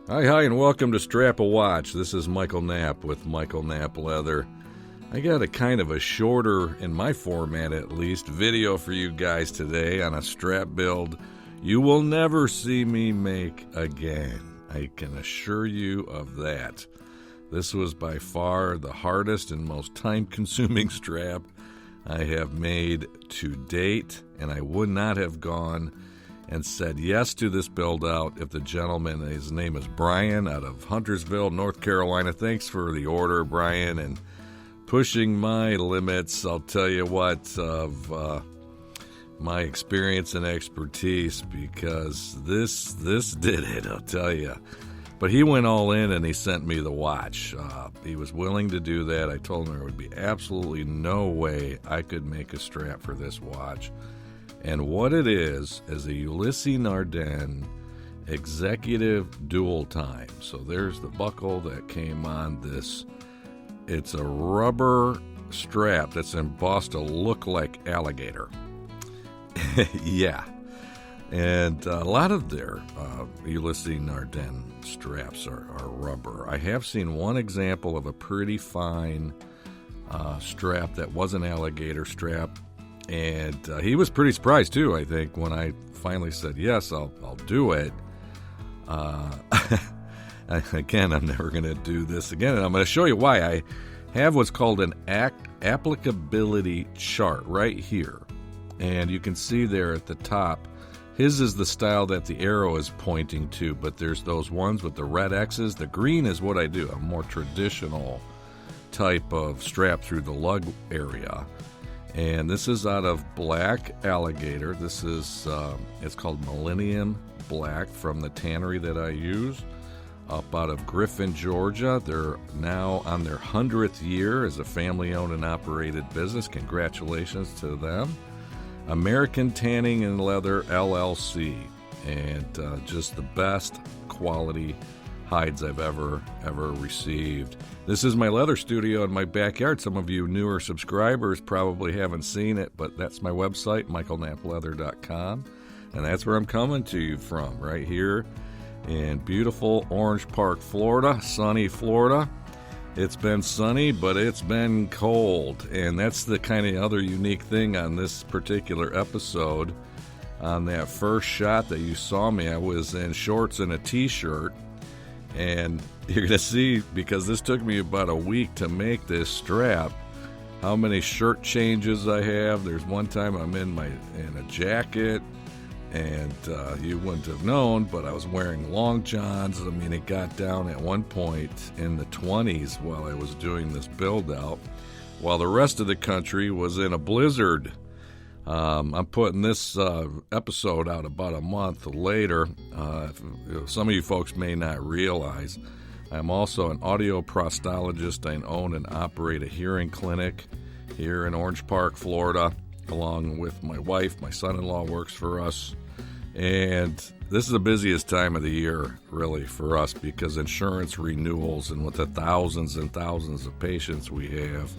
Hi, and welcome to Strap a Watch. This is Michael Knapp with Michael Knapp Leather. I got a kind of a shorter, in my format at least, video for you guys today on a strap build you will never see me make again. I can assure you of that. This was by far the hardest and most time-consuming strap I have made to date, and I would not have gone and said yes to this build-out if the gentleman, his name is Brian, out of Huntersville, North Carolina. Thanks for the order, Brian, and pushing my limits, I'll tell you what, of my experience and expertise, because this did it, I'll tell you. But he went all in and he sent me the watch. He was willing to do that. I told him there would be absolutely no way I could make a strap for this watch. And what it is a Ulysse Nardin executive dual time. So there's the buckle that came on this. It's a rubber strap that's embossed to look like alligator. Yeah. And a lot of their Ulysse Nardin straps are rubber. I have seen one example of a pretty fine strap that was an alligator strap. And he was pretty surprised, too, I think, when I finally said, yes, I'll do it. Again, I'm never going to do this again. And I'm going to show you why. I have what's called an applicability chart right here. And you can see there at the top, his is the style that the arrow is pointing to, but there's those ones with the red X's. The green is what I do, a more traditional type of strap through the lug area. And this is out of black alligator. This is, it's called Millennium Black from the tannery that I use up out of Griffin, Georgia. They're now on their 100th year as a family-owned and operated business. Congratulations to them. American Tanning and Leather, LLC. And just the best quality hides I've ever received. This is my leather studio in my backyard. Some of you newer subscribers probably haven't seen it, but that's my website, michaelknappleather.com, and that's where I'm coming to you from, right here in beautiful Orange Park, Florida, sunny Florida. It's been sunny, but it's been cold, and that's the kind of other unique thing on this particular episode. On that first shot that you saw me, I was in shorts and a t-shirt. And you're going to see, because this took me about a week to make this strap, how many shirt changes I have. There's one time I'm in a jacket, and you wouldn't have known, but I was wearing long johns. I mean, it got down at one point in the 20s while I was doing this build-out, while the rest of the country was in a blizzard. I'm putting this episode out about a month later. Some of you folks may not realize I'm also an audio prosthologist. I own and operate a hearing clinic here in Orange Park, Florida, along with my wife. My son-in-law works for us. And this is the busiest time of the year, really, for us, because insurance renewals, and with the thousands and thousands of patients we have,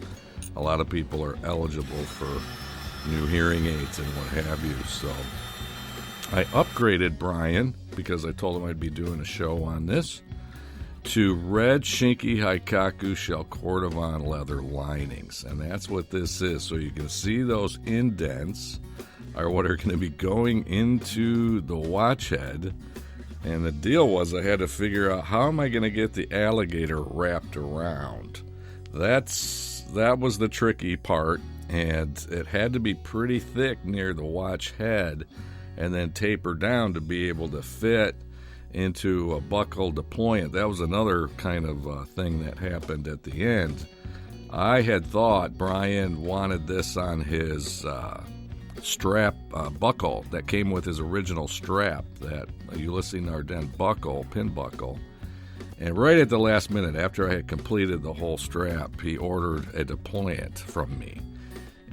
a lot of people are eligible for new hearing aids and what have you. So I upgraded Brian, because I told him I'd be doing a show on this, to red Shinki Hikaku shell Cordovan leather linings. And that's what this is. So you can see those indents are what are going to be going into the watch head. And the deal was I had to figure out, how am I going to get the alligator wrapped around? That was the tricky part. And it had to be pretty thick near the watch head and then taper down to be able to fit into a buckle deployant. That was another kind of thing that happened at the end. I had thought Brian wanted this on his strap buckle that came with his original strap, that Ulysse Nardin buckle, pin buckle. And right at the last minute, after I had completed the whole strap, he ordered a deployant from me.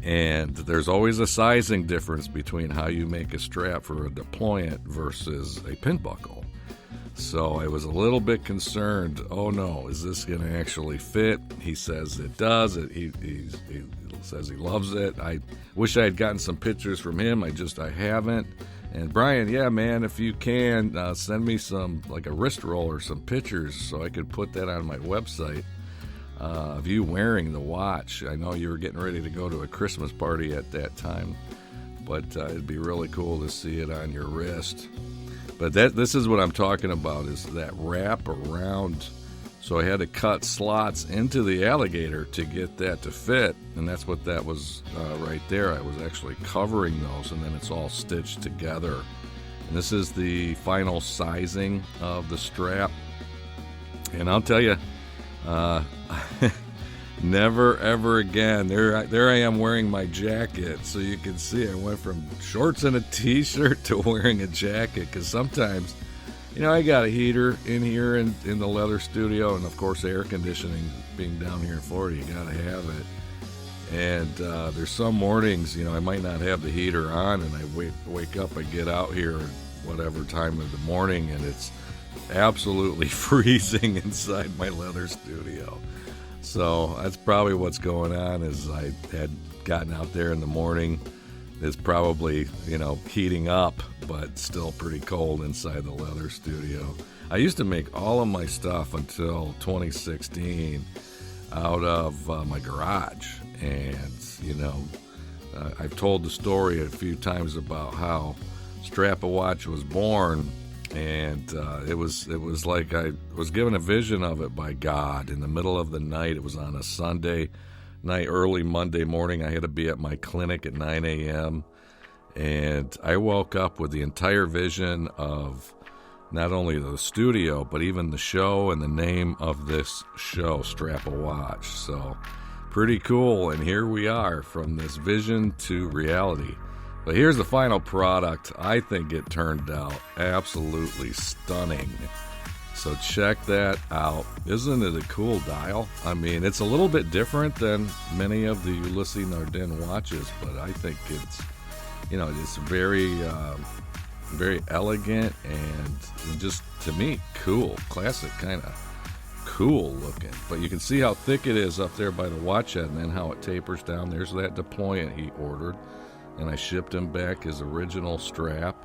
And there's always a sizing difference between how you make a strap for a deployant versus a pin buckle. So I was a little bit concerned, oh no, is this going to actually fit? He says it does. He says he loves it. I wish I had gotten some pictures from him. I haven't. And Brian, yeah, man, if you can, send me some, like a wrist roll or some pictures so I could put that on my website of you wearing the watch. I know you were getting ready to go to a Christmas party at that time, but it'd be really cool to see it on your wrist. But this is what I'm talking about, is that wrap around. So I had to cut slots into the Alligator to get that to fit, and that's what that was right there. I was actually covering those, and then it's all stitched together. And this is the final sizing of the strap. And I'll tell you, never ever again. There I am wearing my jacket, so you can see I went from shorts and a t-shirt to wearing a jacket, because sometimes, you know, I got a heater in here in the leather studio, and of course air conditioning, being down here in Florida, you gotta have it. And there's some mornings, you know, I might not have the heater on, and I wake up, I get out here at whatever time of the morning, and it's absolutely freezing inside my leather studio. So that's probably what's going on, is I had gotten out there in the morning. It's probably, you know, heating up, but still pretty cold inside the leather studio. I used to make all of my stuff until 2016 out of my garage. And, you know, I've told the story a few times about how Strap-A-Watch was born. And it was like I was given a vision of it by God in the middle of the night. It was on a Sunday night, early Monday morning. I had to be at my clinic at 9 a.m. And I woke up with the entire vision of not only the studio, but even the show and the name of this show, Strap-A-Watch. So pretty cool. And here we are, from this vision to reality. But here's the final product. I think it turned out absolutely stunning. So check that out. Isn't it a cool dial? I mean, it's a little bit different than many of the Ulysse Nardin watches, but I think it's, you know, it's very, very elegant and just, to me, cool. Classic, kind of cool looking. But you can see how thick it is up there by the watch head, and then how it tapers down. There's that deployant he ordered, and I shipped him back his original strap.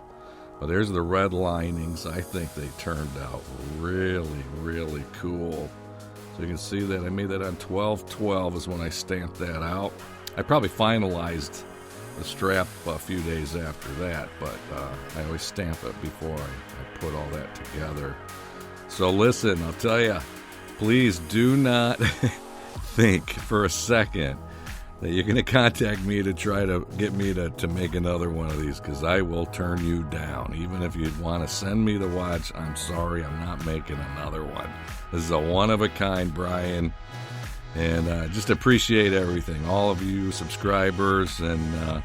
But there's the red linings. I think they turned out really, really cool. So you can see that I made that on 12/12 is when I stamped that out. I probably finalized the strap a few days after that, but I always stamp it before I put all that together. So listen, I'll tell you, please do not think for a second that you're going to contact me to try to get me to make another one of these, because I will turn you down. Even if you'd want to send me the watch, I'm sorry, I'm not making another one. This is a one-of-a-kind, Brian. And just appreciate everything, all of you subscribers. And,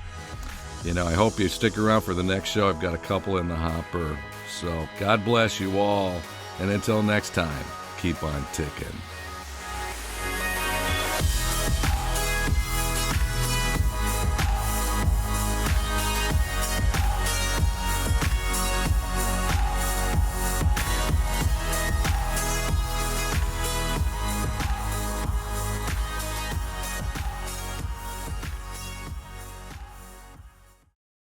you know, I hope you stick around for the next show. I've got a couple in the hopper. So God bless you all. And until next time, keep on ticking.